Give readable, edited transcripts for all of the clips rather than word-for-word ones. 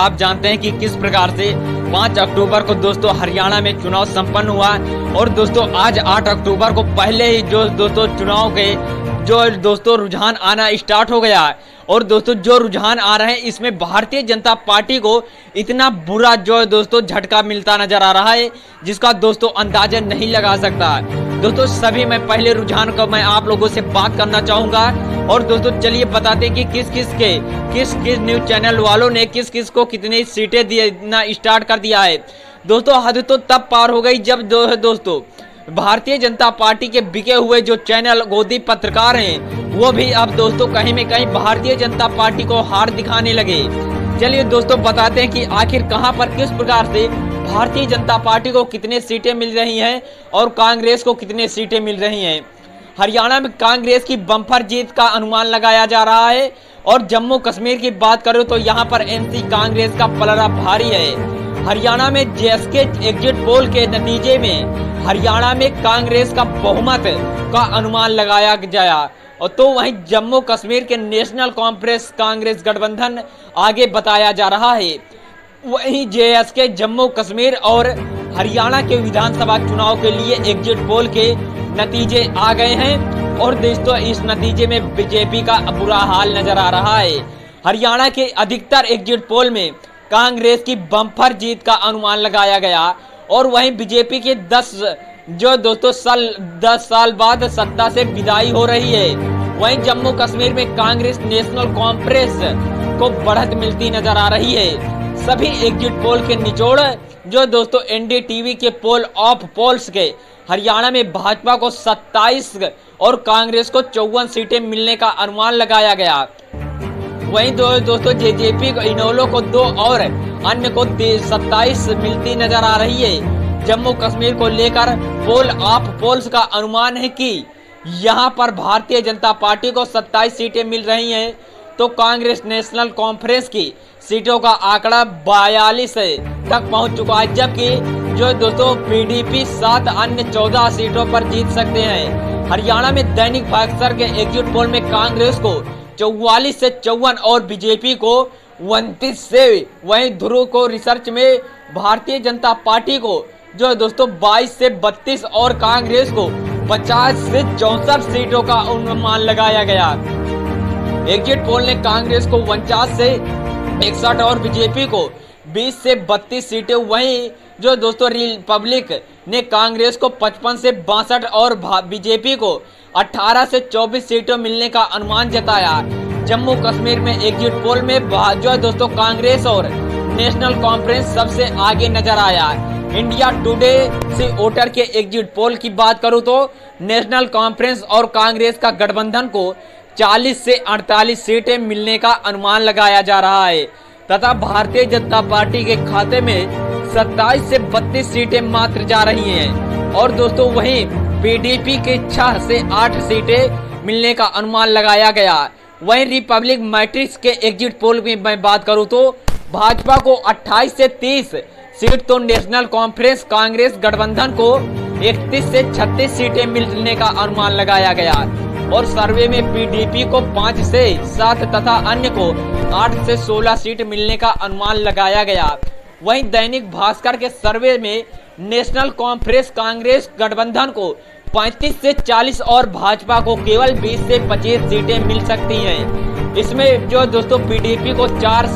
आप जानते हैं कि किस प्रकार से 5 अक्टूबर को दोस्तों हरियाणा में चुनाव संपन्न हुआ और दोस्तों आज 8 अक्टूबर को पहले ही जो दोस्तों चुनाव के जो दोस्तों रुझान आना स्टार्ट हो गया है और दोस्तों जो रुझान आ रहे हैं इसमें भारतीय जनता पार्टी को इतना बुरा जो दोस्तों झटका मिलता नजर आ रहा है जिसका दोस्तों अंदाजा नहीं लगा सकता। दोस्तों सभी मैं पहले रुझान का मैं आप लोगों से बात करना चाहूंगा और दोस्तों चलिए बताते कि किस न्यूज चैनल वालों ने किस किस को कितनी सीटें देना स्टार्ट कर दिया है। दोस्तों हद तो तब पार हो गई जब दोस्तों भारतीय जनता पार्टी के बिके हुए जो चैनल गोदी पत्रकार हैं वो भी अब दोस्तों कहीं में कहीं भारतीय जनता पार्टी को हार दिखाने लगे। चलिए दोस्तों बताते हैं कि आखिर कहां पर किस प्रकार से भारतीय जनता पार्टी को कितने सीटें मिल रही हैं और कांग्रेस को कितने सीटें मिल रही हैं। हरियाणा में कांग्रेस की बम्पर जीत का अनुमान लगाया जा रहा है और जम्मू कश्मीर की बात करूं तो यहां पर एमसी कांग्रेस का पलड़ा भारी है। हरियाणा में जेएसके एग्जिट पोल के नतीजे में हरियाणा में कांग्रेस का बहुमत का अनुमान लगाया गया और तो वहीं जम्मू कश्मीर के नेशनल कॉन्फ्रेंस कांग्रेस गठबंधन आगे बताया जा रहा है। वहीं जेएसके जम्मू कश्मीर और हरियाणा के विधानसभा चुनाव के लिए एग्जिट पोल के नतीजे आ गए हैं और दोस्तों इस नतीजे में बीजेपी का बुरा हाल नजर आ रहा है। हरियाणा के अधिकतर एग्जिट पोल में कांग्रेस की बम्पर जीत का अनुमान लगाया गया और वहीं बीजेपी के 10 साल बाद सत्ता से विदाई हो रही है। वहीं जम्मू कश्मीर में कांग्रेस नेशनल कॉन्फ्रेंस को बढ़त मिलती नजर आ रही है। सभी एग्जिट पोल के निचोड़ जो दोस्तों एनडीटीवी के पोल ऑफ पोल्स के हरियाणा में भाजपा को 27 और कांग्रेस को 54 सीटें मिलने का अनुमान लगाया गया। वहीं दोस्तों जेजेपी को इनेलो को 2 और अन्य को 27 मिलती नजर आ रही है। जम्मू कश्मीर को लेकर पोल ऑफ पोल्स का अनुमान है कि यहां पर भारतीय जनता पार्टी को 27 सीटें मिल रही हैं तो कांग्रेस नेशनल कॉन्फ्रेंस की सीटों का आंकड़ा 42 तक पहुंच चुका है, जबकि जो दोस्तों पीडीपी 7 अन्य 14 सीटों पर जीत सकते हैं। हरियाणा में दैनिक भास्कर के एग्जिट पोल में कांग्रेस को 44 से 54 और बीजेपी को 29 से, वहीं ध्रुव को रिसर्च में भारतीय जनता पार्टी को जो दोस्तों 22 से 32 और कांग्रेस को 50 से 64 सीटों का अनुमान लगाया गया। एग्जिट पोल ने कांग्रेस को 49 से 61 और बीजेपी को 20 से 32 सीटें, वहीं जो दोस्तों रिपब्लिक ने कांग्रेस को 55 से 62 और बीजेपी को 18 से 24 सीटें मिलने का अनुमान जताया। जम्मू कश्मीर में एग्जिट पोल में जो दोस्तों कांग्रेस और नेशनल कॉन्फ्रेंस सबसे आगे नजर आया। इंडिया टुडे से वोटर के एग्जिट पोल की बात करूं तो नेशनल कॉन्फ्रेंस और कांग्रेस का गठबंधन को 40 से 48 सीटें मिलने का अनुमान लगाया जा रहा है तथा भारतीय जनता पार्टी के खाते में 27 से 32 सीटें मात्र जा रही हैं और दोस्तों वहीं पीडीपी के 6 से 8 सीटें मिलने का अनुमान लगाया गया। वहीं रिपब्लिक मैट्रिक्स के एग्जिट पोल की मैं बात करूं तो भाजपा को 28 से 30 सीट तो नेशनल कॉन्फ्रेंस कांग्रेस गठबंधन को 31 से 36 सीटें मिलने का अनुमान लगाया गया और सर्वे में पीडीपी को 5 से 7 तथा अन्य को 8 से 16 सीट मिलने का अनुमान लगाया गया। वहीं दैनिक भास्कर के सर्वे में नेशनल कॉन्फ्रेंस कांग्रेस गठबंधन को 35 से 40 और भाजपा को केवल 20 से 25 सीटें मिल सकती हैं। इसमें जो दोस्तों पीडीपी को 4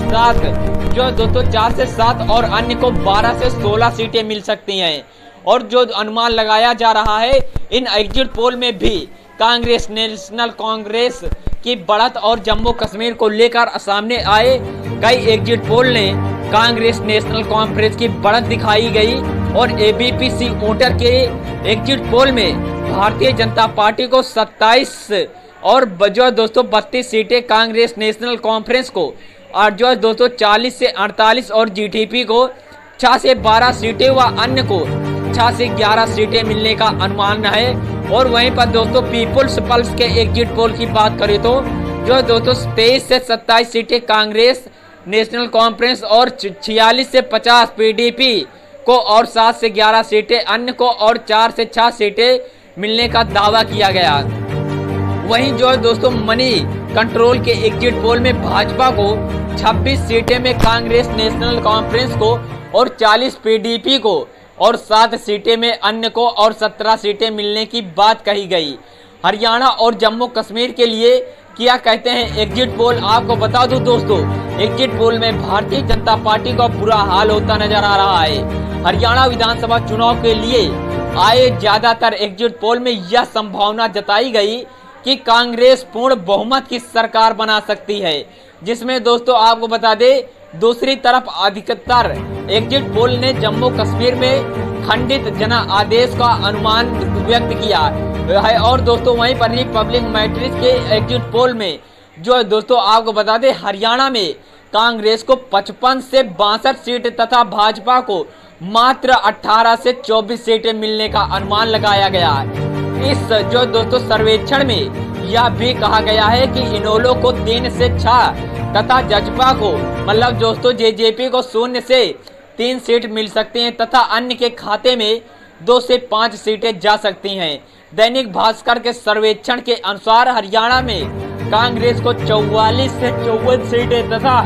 से 7 और अन्य को 12 से 16 सीटें मिल सकती हैं और जो अनुमान लगाया जा रहा है इन एग्जिट पोल में भी कांग्रेस नेशनल कांग्रेस की बढ़त और जम्मू कश्मीर को लेकर सामने आए कई एग्जिट पोल ने कांग्रेस नेशनल कॉन्फ्रेंस की बढ़त दिखाई गई और एबीपी वोटर के एग्जिट पोल में भारतीय जनता पार्टी को 27 और जो दोस्तों 32 सीटें कांग्रेस नेशनल कॉन्फ्रेंस को और जो दोस्तों 40 से 48 और जीटीपी को 6 से 12 सीटें व अन्य को 6 से 11 सीटें मिलने का अनुमान है। और वहीं पर दोस्तों पीपुल्स पल्स के एग्जिट पोल की बात करें तो जो दोस्तों 23 से 27 सीटें कांग्रेस नेशनल कॉन्फ्रेंस और 46 से 50 पीडीपी को और 7 से 11 सीटें अन्य को और 4 से 6 सीटें मिलने का दावा किया गया। वहीं जो दोस्तों मनी कंट्रोल के एग्जिट पोल में भाजपा को 26 सीटें में कांग्रेस नेशनल कॉन्फ्रेंस को और 40 पीडीपी को और 7 सीटें में अन्य को और 17 सीटें मिलने की बात कही गई। हरियाणा और जम्मू कश्मीर के लिए क्या कहते हैं एग्जिट पोल, आपको बता दूं दोस्तों, एग्जिट पोल में भारतीय जनता पार्टी का बुरा हाल होता नजर आ रहा है। हरियाणा विधानसभा चुनाव के लिए आए ज्यादातर एग्जिट पोल में यह संभावना जताई गई कि कांग्रेस पूर्ण बहुमत की सरकार बना सकती है, जिसमें दोस्तों आपको बता दें दूसरी तरफ अधिकतर एग्जिट पोल ने जम्मू कश्मीर में खंडित जना आदेश का अनुमान व्यक्त किया है। और दोस्तों वहीं पर रिपब्लिक मैट्रिक्स के एग्जिट पोल में जो दोस्तों आपको बता दें हरियाणा में कांग्रेस को 55 से 62 सीट तथा भाजपा को मात्र 18 से 24 सीटें मिलने का अनुमान लगाया गया है। इस जो दोस्तों सर्वेक्षण में यह भी कहा गया है कि इनेलो को 3 से 6 तथा जजपा को मतलब दोस्तों जेजेपी को 0 से 3 सीट मिल सकती हैं तथा अन्य के खाते में 2 से 5 सीटें जा सकती हैं। दैनिक भास्कर के सर्वेक्षण के अनुसार हरियाणा में कांग्रेस को 44 से 54 सीटें तथा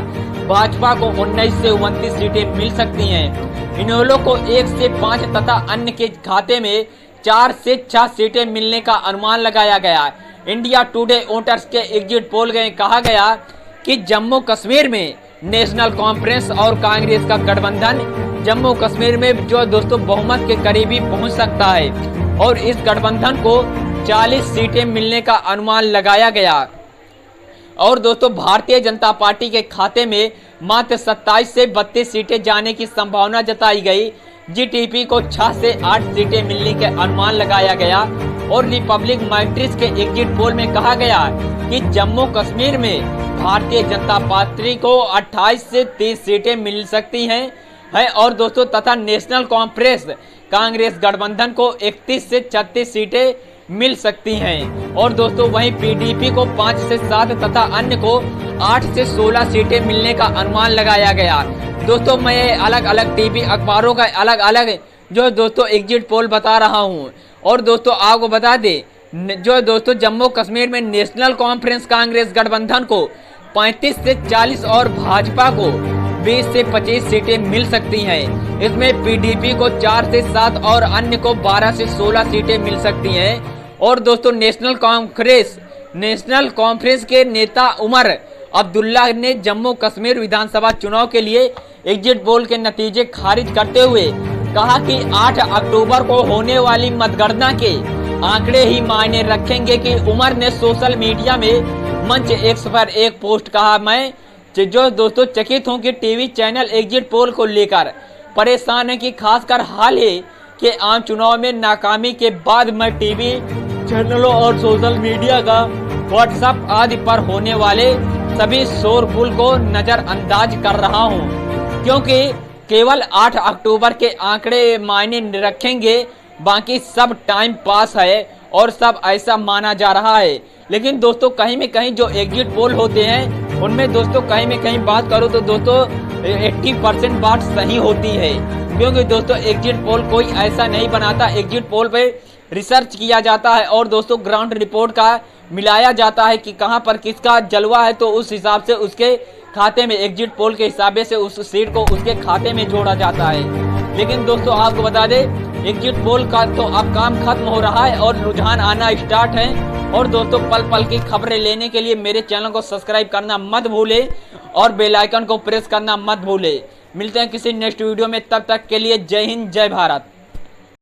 भाजपा को 19 से 29 सीटें मिल सकती हैं। इनेलो को 1 से 5 तथा अन्य के खाते में 4 से 6 सीटें मिलने का अनुमान लगाया गया। इंडिया टुडे वोटर्स के एग्जिट पोल में कहा गया कि जम्मू कश्मीर में नेशनल कॉन्फ्रेंस और कांग्रेस का गठबंधन जम्मू कश्मीर में जो दोस्तों बहुमत के करीबी पहुंच सकता है और इस गठबंधन को 40 सीटें मिलने का अनुमान लगाया गया। और दोस्तों भारतीय जनता पार्टी के खाते में मात्र 27 से 32 सीटें जाने की संभावना जताई गई। जीटीपी को 6 से 8 सीटें मिलने के अनुमान लगाया गया। और रिपब्लिक मैट्रिक्स के एग्जिट पोल में कहा गया कि जम्मू कश्मीर में भारतीय जनता पार्टी को 28 से 30 सीटें मिल सकती हैं और दोस्तों तथा नेशनल कॉन्फ्रेंस कांग्रेस गठबंधन को 31 से 36 सीटें मिल सकती हैं। और दोस्तों वहीं पीडीपी को 5 से 7 तथा अन्य को 8 से 16 सीटें मिलने का अनुमान लगाया गया। दोस्तों मैं अलग अलग टीवी अखबारों का अलग अलग जो दोस्तों एग्जिट पोल बता रहा हूं। और दोस्तों आपको बता दें जो दोस्तों जम्मू कश्मीर में नेशनल कॉन्फ्रेंस कांग्रेस गठबंधन को 35 से 40 और भाजपा को 20 से 25 सीटें मिल सकती हैं। इसमें पीडीपी को 4 से 7 और अन्य को 12 से 16 सीटें मिल सकती हैं। और दोस्तों नेशनल कॉन्फ्रेंस के नेता उमर अब्दुल्ला ने जम्मू कश्मीर विधानसभा चुनाव के लिए एग्जिट पोल के नतीजे खारिज करते हुए कहा कि 8 अक्टूबर को होने वाली मतगणना के आंकड़े ही मायने रखेंगे। कि उमर ने सोशल मीडिया में मंच एक्स पर एक पोस्ट कहा, मैं जो दोस्तों चकित हूं कि टीवी चैनल एग्जिट पोल को लेकर परेशान है कि खासकर हाल ही के आम चुनाव में नाकामी के बाद मैं टीवी चैनलों और सोशल मीडिया का व्हाट्सएप आदि पर होने वाले सभी शोरगुल को नजरअंदाज कर रहा हूं, क्योंकि केवल 8 अक्टूबर के आंकड़े मायने रखेंगे, बाकी सब टाइम पास है और सब ऐसा माना जा रहा है। लेकिन दोस्तों कहीं में कहीं जो एग्जिट पोल होते हैं उनमें दोस्तों कहीं में कहीं बात करो तो दोस्तों 80% बात सही होती है, क्योंकि दोस्तों एग्जिट पोल कोई ऐसा नहीं बनाता। एग्जिट पोल पे रिसर्च किया जाता है और दोस्तों ग्राउंड रिपोर्ट का मिलाया जाता है कि कहां पर किसका जलवा है, तो उस हिसाब से उसके खाते में एग्जिट पोल के हिसाब से उस सीट को उसके खाते में जोड़ा जाता है। लेकिन दोस्तों आपको बता दें एग्जिट पोल का तो अब काम खत्म हो रहा है और रुझान आना स्टार्ट है। और दोस्तों पल पल की खबरें लेने के लिए मेरे चैनल को सब्सक्राइब करना मत भूले और बेल आइकन को प्रेस करना मत भूले। मिलते हैं किसी नेक्स्ट वीडियो में, तब तक के लिए जय हिंद जय भारत।